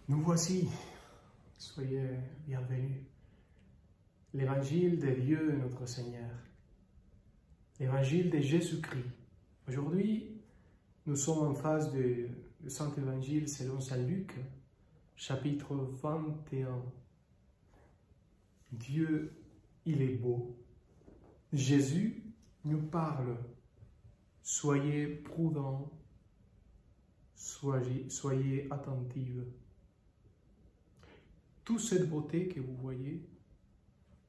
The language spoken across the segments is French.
Nous voici, soyez bienvenus. L'évangile de Dieu notre Seigneur, l'évangile de Jésus-Christ. Aujourd'hui, nous sommes en face du Saint-Évangile selon Saint Luc, chapitre 21. Dieu, il est beau. Jésus nous parle. Soyez prudents, soyez attentifs. Toute cette beauté que vous voyez,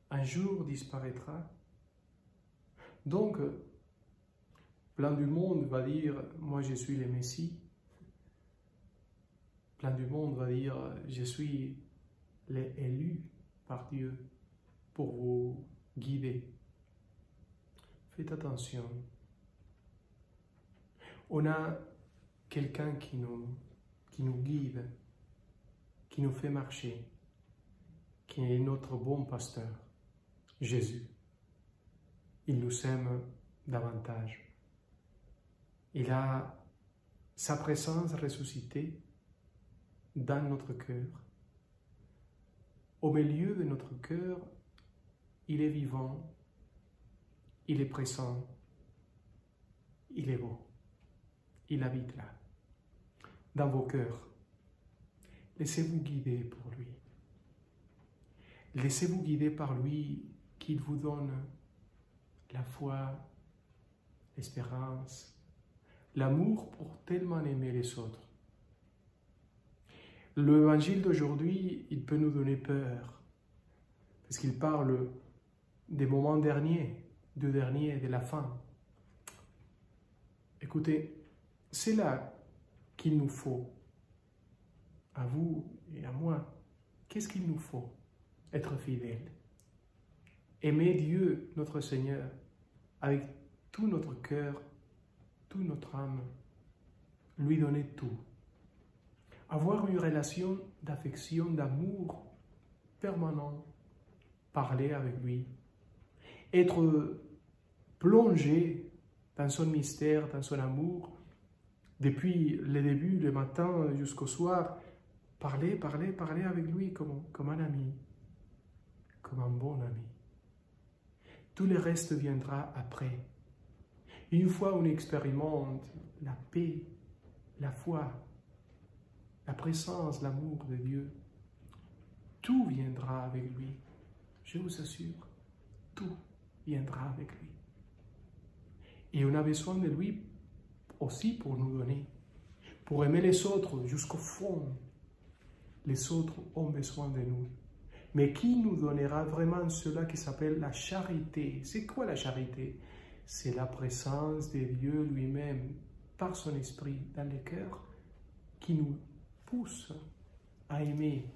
un jour disparaîtra. Donc, plein du monde va dire, moi je suis le Messie. Plein du monde va dire, je suis l'élu par Dieu pour vous guider. Faites attention. On a quelqu'un qui nous guide, qui nous fait marcher, qui est notre bon pasteur, Jésus. Il nous aime davantage. Il a sa présence ressuscitée dans notre cœur. Au milieu de notre cœur, il est vivant, il est présent, il est beau. Il habite là, dans vos cœurs. Laissez-vous guider pour lui. Laissez-vous guider par lui, qu'il vous donne la foi, l'espérance, l'amour pour tellement aimer les autres. L'évangile d'aujourd'hui, il peut nous donner peur, parce qu'il parle des moments derniers, de la fin. Écoutez, c'est là qu'il nous faut, à vous et à moi. Qu'est-ce qu'il nous faut? Être fidèles. Aimer Dieu, notre Seigneur, avec tout notre cœur, toute notre âme. Lui donner tout. Avoir une relation d'affection, d'amour permanent. Parler avec lui. Être plongé dans son mystère, dans son amour. Depuis le début, le matin jusqu'au soir, parler avec lui comme un ami, comme un bon ami. Tout le reste viendra après. Une fois on expérimente la paix, la foi, la présence, l'amour de Dieu, tout viendra avec lui. Je vous assure, tout viendra avec lui. Et on a besoin de lui aussi pour nous donner, pour aimer les autres jusqu'au fond. Les autres ont besoin de nous. Mais qui nous donnera vraiment cela qui s'appelle la charité? C'est quoi la charité? C'est la présence de Dieu lui-même, par son esprit, dans le cœur, qui nous pousse à aimer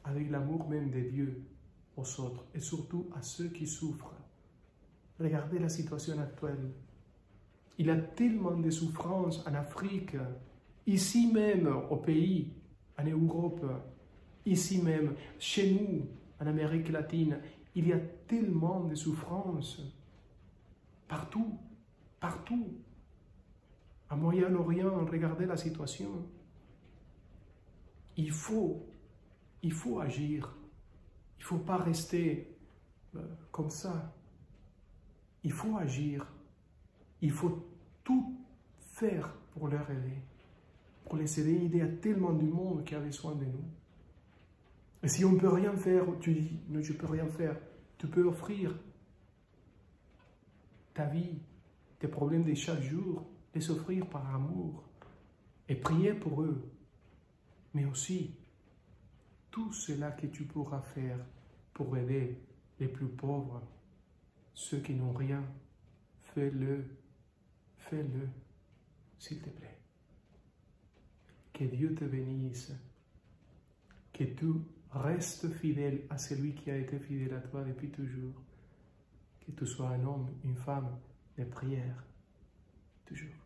avec l'amour même de Dieu aux autres, et surtout à ceux qui souffrent. Regardez la situation actuelle. Il y a tellement de souffrances en Afrique, ici même au pays, en Europe, ici même, chez nous, en Amérique latine. Il y a tellement de souffrances, partout, partout. À Moyen-Orient, regardez la situation. Il faut agir. Il ne faut pas rester comme ça. Il faut agir. Il faut tout faire pour leur aider. Pour les aider, il y a tellement du monde qui a besoin de nous. Et si on ne peut rien faire, tu dis, non, je ne peux rien faire. Tu peux offrir ta vie, tes problèmes de chaque jour, les offrir par amour et prier pour eux. Mais aussi, tout cela que tu pourras faire pour aider les plus pauvres, ceux qui n'ont rien, fais-le, s'il te plaît. Que Dieu te bénisse, que tu restes fidèle à celui qui a été fidèle à toi depuis toujours, que tu sois un homme, une femme de prière, toujours.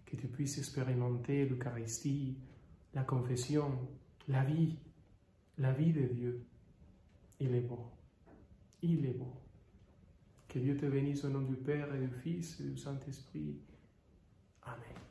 Que tu puisses expérimenter l'Eucharistie, la confession, la vie de Dieu. Il est beau, il est beau. Que Dieu te bénisse au nom du Père et du Fils et du Saint-Esprit. Amen.